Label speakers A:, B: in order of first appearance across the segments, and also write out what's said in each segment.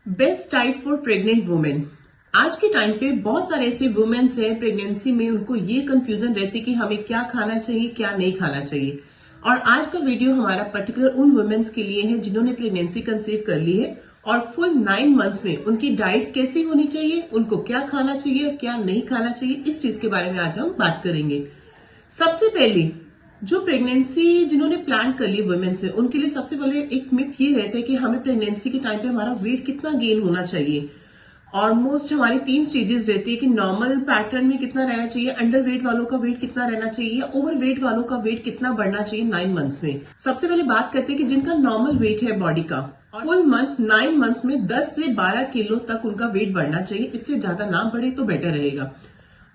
A: Best diet for pregnant women. आज के time पे बहुत सारे ऐसे वुमेन्स हैं प्रेगनेंसी में, उनको ये कंफ्यूजन रहती कि हमें क्या खाना चाहिए क्या नहीं खाना चाहिए। और आज का वीडियो हमारा पर्टिकुलर उन वुमेन्स के लिए है जिन्होंने प्रेगनेंसी कंसीव कर ली है और फुल 9 मंथ्स में उनकी डाइट कैसी होनी चाहिए, उनको क्या खाना चाहिए और क्या नहीं खाना चाहिए, इस चीज के बारे में आज हम बात करेंगे। सबसे पहले जो प्रेगनेंसी जिन्होंने प्लान कर ली वुमेन्स में, उनके लिए सबसे पहले एक मिथ ये रहता है कि हमें प्रेगनेंसी के टाइम पे हमारा वेट कितना गेन होना चाहिए। ऑलमोस्ट हमारी 3 स्टेजेस रहती है कि नॉर्मल पैटर्न में कितना रहना चाहिए, अंडर वेट वालों का वेट कितना रहना चाहिए या ओवर वेट वालों का वेट कितना बढ़ना चाहिए 9 मंथ्स में। सबसे पहले बात करते हैं कि जिनका नॉर्मल वेट है बॉडी का, फुल मंथ 9 मंथ्स में 10 से 12 किलो तक उनका वेट बढ़ना चाहिए। इससे ज्यादा ना बढ़े तो बेटर रहेगा।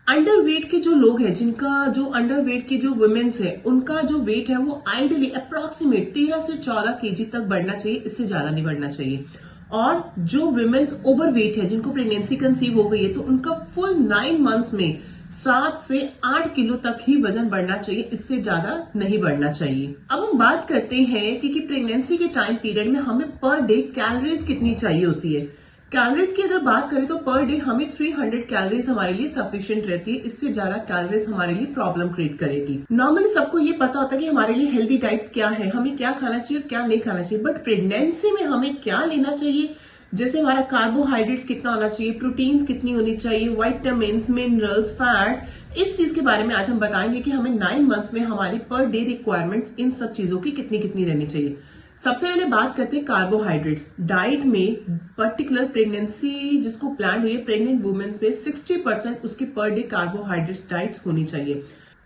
A: अंडर वेट के जो लोग हैं, जिनका जो अंडर वेट की जो वुमेन्स है, उनका जो वेट है वो आइडियली अप्रोक्सीमेट 13 से 14 केजी तक बढ़ना चाहिए, इससे ज्यादा नहीं बढ़ना चाहिए। और जो वुमेन्स ओवर वेट है, जिनको प्रेगनेंसी कंसीव हो गई है, तो उनका फुल 9 मंथ्स में 7 से 8 किलो तक ही वजन बढ़ना चाहिए, इससे ज्यादा नहीं बढ़ना चाहिए। अब हम बात करते हैं कि प्रेगनेंसी के टाइम पीरियड में हमें पर डे कैलोरीज कितनी चाहिए होती है। कैलोरीज की अगर बात करें तो पर डे हमें 300 कैलोरीज हमारे लिए सफिशिएंट रहती है। इससे ज्यादा कैलोरीज हमारे लिए प्रॉब्लम क्रिएट करेगी। नॉर्मली सबको ये पता होता है कि हमारे लिए हेल्दी डाइट्स क्या है, हमें क्या खाना चाहिए और क्या नहीं खाना चाहिए, बट प्रेगनेंसी में हमें क्या लेना चाहिए, जैसे हमारा कार्बोहाइड्रेट्स कितना होना चाहिए, प्रोटीन्स कितनी होनी चाहिए, विटामिन्स, मिनरल्स, फैट्स, इस चीज के बारे में आज हम बताएंगे कि हमें 9 मंथ्स में हमारी पर डे रिक्वायरमेंट्स इन सब चीजों की कितनी कितनी रहनी चाहिए। सबसे पहले बात करते हैं कार्बोहाइड्रेट्स। डाइट में पर्टिकुलर प्रेगनेंसी जिसको प्लान हुई है, प्रेग्नेंट वुमेन्स में 60% उसकी पर डे कार्बोहाइड्रेट्स डाइट्स होनी चाहिए।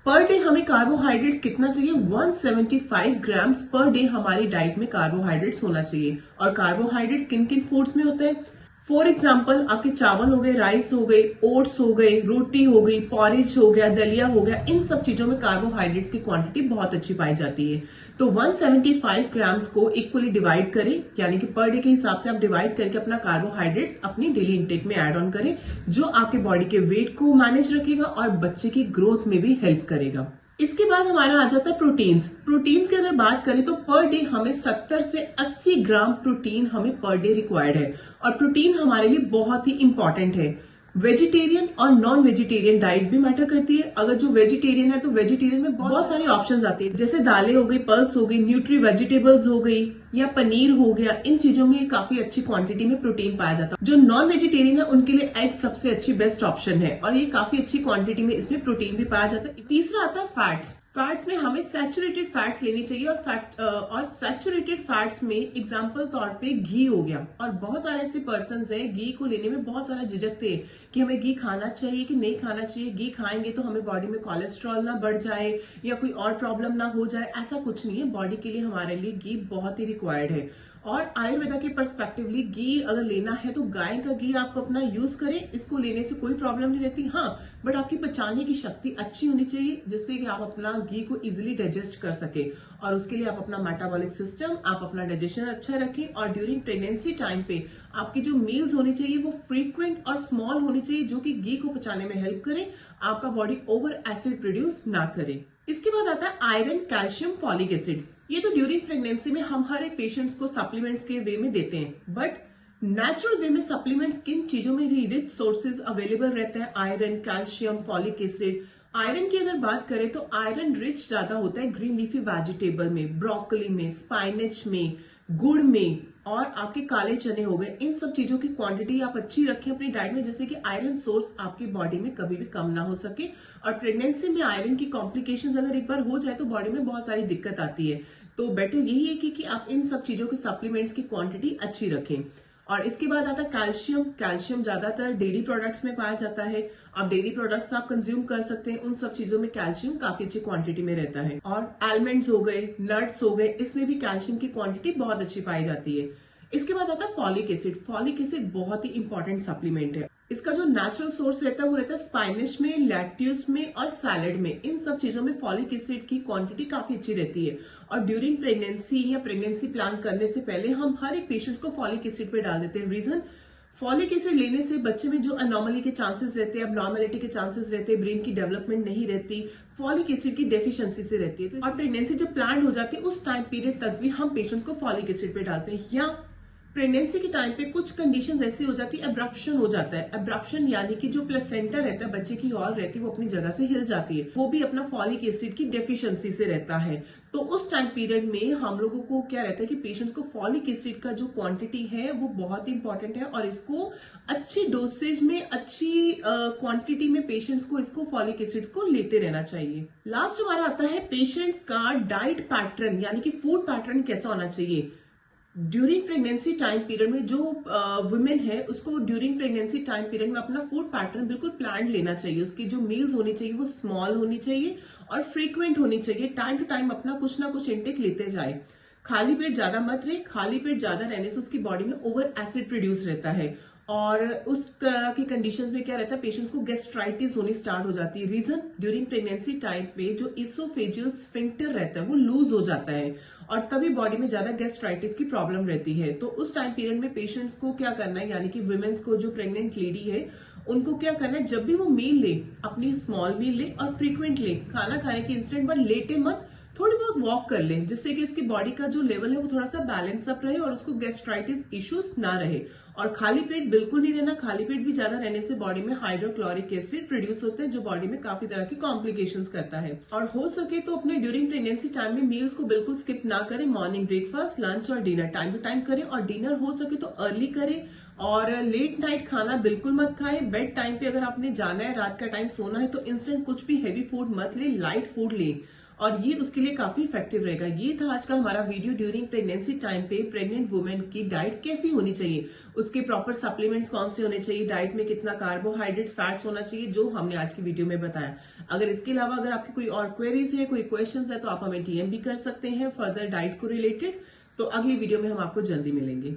A: पर डे हमें कार्बोहाइड्रेट्स कितना चाहिए, 175 ग्राम्स पर डे हमारी डाइट में कार्बोहाइड्रेट्स होना चाहिए। और कार्बोहाइड्रेट्स किन किन फूड्स में होते हैं, फॉर एग्जाम्पल आपके चावल हो गए, राइस हो गए, ओट्स हो गए, रोटी हो गई, पॉरेज हो गया, दलिया हो गया, इन सब चीजों में कार्बोहाइड्रेट्स की क्वांटिटी बहुत अच्छी पाई जाती है। तो 175 ग्राम्स को इक्वली डिवाइड करें, यानी कि पर डे के हिसाब से आप डिवाइड करके अपना कार्बोहाइड्रेट्स अपनी डेली इंटेक में ऐड ऑन करें, जो आपके बॉडी के वेट को मैनेज रखेगा और बच्चे की ग्रोथ में भी हेल्प करेगा। इसके बाद हमारा आ जाता है प्रोटीन्स। प्रोटीन्स की अगर बात करें तो पर डे हमें 70 से 80 ग्राम प्रोटीन हमें पर डे रिक्वायर्ड है। और प्रोटीन हमारे लिए बहुत ही इंपॉर्टेंट है। वेजिटेरियन और नॉन वेजिटेरियन डाइट भी मैटर करती है। अगर जो वेजिटेरियन है तो वेजिटेरियन में बहुत सारी ऑप्शंस आती है, जैसे दालें हो गई, पल्स हो गई, न्यूट्री वेजिटेबल्स हो गई या पनीर हो गया। इन चीजों में काफी अच्छी क्वांटिटी में प्रोटीन पाया जाता है। जो नॉन वेजिटेरियन है उनके लिए एग सबसे अच्छी बेस्ट ऑप्शन है और ये काफी अच्छी क्वांटिटी में इसमें प्रोटीन भी पाया जाता है। तीसरा आता है फैट्स। फैट्स में हमें सैचुरेटेड फैट्स लेनी चाहिए और सैचुरेटेड फैट्स में एग्जांपल तौर पे घी हो गया। और बहुत सारे ऐसे पर्संस हैं, घी को लेने में बहुत सारा झिझकते हैं कि हमें घी खाना चाहिए कि नहीं खाना चाहिए, घी खाएंगे तो हमें बॉडी में कोलेस्ट्रॉल ना बढ़ जाए या कोई और प्रॉब्लम ना हो जाए। ऐसा कुछ नहीं है, बॉडी के लिए हमारे लिए घी बहुत ही रिक्वायर्ड है। और आयुर्वेदा के पर्सपेक्टिवली घी अगर लेना है तो गाय का घी आप अपना यूज करें, इसको लेने से कोई प्रॉब्लम नहीं रहती। हाँ, बट आपकी पचाने की शक्ति अच्छी होनी चाहिए, जिससे कि आप अपना घी को इजीली डाइजेस्ट कर सके। और उसके लिए आप अपना मेटाबॉलिक सिस्टम, आप अपना डाइजेशन अच्छा रखें। और ड्यूरिंग प्रेगनेंसी टाइम पे आपकी जो मील्स होनी चाहिए वो फ्रीक्वेंट और स्मॉल होनी चाहिए, जो कि घी को पचाने में हेल्प करे, आपका बॉडी ओवर एसिड प्रोड्यूस ना करे। इसके बाद आता है आयरन, कैल्शियम, फॉलिक एसिड। ये तो ड्यूरिंग प्रेगनेंसी में हम हर एक पेशेंट्स को सप्लीमेंट्स के वे में देते हैं, बट नेचुरल वे में सप्लीमेंट्स किन चीजों में रिच सोर्सेज अवेलेबल रहते हैं, iron, calcium, folic acid. Iron की अगर बात करें तो आयरन रिच ज्यादा होता है ग्रीन लीफी वेजिटेबल में, ब्रोकली में, स्पाइनच में, गुड़ में और आपके काले चने हो गए। इन सब चीजों की क्वांटिटी आप अच्छी रखें अपनी डाइट में, जिससे कि आयरन सोर्स आपकी बॉडी में कभी भी कम ना हो सके। और प्रेगनेंसी में आयरन की कॉम्प्लिकेशंस अगर एक बार हो जाए तो बॉडी में बहुत सारी दिक्कत आती है। तो बेटर यही है कि आप इन सब चीजों के सप्लीमेंट्स की क्वांटिटी अच्छी रखें। और इसके बाद आता है कैल्शियम। कैल्शियम ज्यादातर डेयरी प्रोडक्ट्स में पाया जाता है। अब डेयरी प्रोडक्ट्स आप कंज्यूम कर सकते हैं, उन सब चीजों में कैल्शियम काफी अच्छी क्वांटिटी में रहता है। और आलमंड्स हो गए, नट्स हो गए, इसमें भी कैल्शियम की क्वांटिटी बहुत अच्छी पाई जाती है। इसके बाद आता है फॉलिक एसिड। फॉलिक एसिड बहुत ही इंपॉर्टेंट सप्लीमेंट है। इसका जो नेचुरल सोर्स रहता है वो रहता है स्पाइनच में, लैट्यूस में और सैलेड में। इन सब चीजों में फॉलिक एसिड की क्वांटिटी काफी अच्छी रहती है। और ड्यूरिंग प्रेगनेंसी या प्रेगनेंसी प्लान करने से पहले हम हर एक पेशेंट्स को फॉलिक एसिड पे डाल देते हैं। रीजन, फॉलिक एसिड लेने से बच्चे में जो अनॉर्मली के चांसेस रहते हैं, अबनॉर्मलिटी के चांसेस रहते हैं, ब्रेन की डेवलपमेंट नहीं रहती, फॉलिक एसिड की डेफिशिएंसी से रहती है। और प्रेगनेंसी जब प्लान हो जाती है उस टाइम पीरियड तक भी हम पेशेंट्स को फॉलिक एसिड पे डालते हैं। या प्रेगनेंसी के टाइम पे कुछ कंडीशंस ऐसी हो जाती है, एब्रप्शन हो जाता है। एब्रप्शन यानी कि जो प्लेसेंटा रहता है, बच्चे की औल रहती है, वो अपनी जगह से हिल जाती है, वो भी अपना फॉलिक एसिड की डेफिशिएंसी से रहता है। तो उस टाइम पीरियड में हम लोगों को क्या रहता है कि पेशेंट्स को फॉलिक एसिड का जो क्वांटिटी है वो बहुत इंपॉर्टेंट है, और इसको अच्छी डोसेज में, अच्छी क्वांटिटी में पेशेंट्स को इसको फॉलिक एसिड को लेते रहना चाहिए। लास्ट हमारा आता है पेशेंट्स का डाइट पैटर्न, यानी कि फूड पैटर्न कैसा होना चाहिए। ड्यूरिंग प्रेगनेंसी टाइम पीरियड में जो वुमेन है उसको ड्यूरिंग प्रेगनेंसी टाइम पीरियड में अपना फूड पैटर्न बिल्कुल प्लान लेना चाहिए। उसकी जो मील्स होनी चाहिए वो स्मॉल होनी चाहिए और फ्रीक्वेंट होनी चाहिए। टाइम टू टाइम अपना कुछ ना कुछ इंटेक लेते जाए। खाली पेट ज्यादा मत रहे। खाली पेट ज्यादा रहने से उसकी बॉडी में ओवर एसिड प्रोड्यूस रहता है, और उस तरह की कंडीशंस में क्या रहता है, पेशेंट्स को गैस्ट्राइटिस होनी स्टार्ट हो जाती है। रीजन, ड्यूरिंग प्रेगनेंसी टाइम पे जो इसोफेजियल स्फिंक्टर रहता है वो लूज हो जाता है, और तभी बॉडी में ज्यादा गैस्ट्राइटिस की प्रॉब्लम रहती है। तो उस टाइम पीरियड में पेशेंट्स को क्या करना है, यानी कि वुमेन्स को, जो प्रेग्नेंट लेडी है, उनको क्या करना है, जब भी वो मील ले, अपनी स्मॉल मील ले और फ्रीक्वेंट ले। खाना खाने के इंस्टेंट पर लेटे मत, थोड़ी बहुत वॉक कर ले, जिससे कि इसकी बॉडी का जो लेवल है वो थोड़ा सा बैलेंस अप रहे और उसको गैस्ट्राइटिस इश्यूज ना रहे। और खाली पेट बिल्कुल नहीं रहना। खाली पेट भी ज्यादा रहने से बॉडी में हाइड्रोक्लोरिक एसिड प्रोड्यूस होता है, जो बॉडी में काफी तरह की कॉम्प्लिकेशंस करता है। और हो सके तो अपने ड्यूरिंग प्रेगनेंसी टाइम में मील्स को बिल्कुल स्किप ना करें। मॉर्निंग ब्रेकफास्ट, लंच और डिनर टाइम टू टाइम करें, और डिनर हो सके तो अर्ली करें। और लेट नाइट खाना बिल्कुल मत खाएं। बेड टाइम पे अगर आपने जाना है, रात का टाइम सोना है, तो इंस्टेंट कुछ भी हैवी फूड मत ले, लाइट फूड ले, और ये उसके लिए काफी इफेक्टिव रहेगा। ये था आज का हमारा वीडियो, ड्यूरिंग प्रेगनेंसी टाइम पे प्रेग्नेंट वुमेन की डाइट कैसी होनी चाहिए, उसके प्रॉपर सप्लीमेंट्स कौन से होने चाहिए, डाइट में कितना कार्बोहाइड्रेट, फैट्स होना चाहिए, जो हमने आज की वीडियो में बताया। अगर इसके अलावा अगर आपकी कोई और क्वेरीज है, कोई क्वेश्चंस है, तो आप हमें DM भी कर सकते हैं फर्दर डाइट को रिलेटेड। तो अगली वीडियो में हम आपको जल्दी मिलेंगे।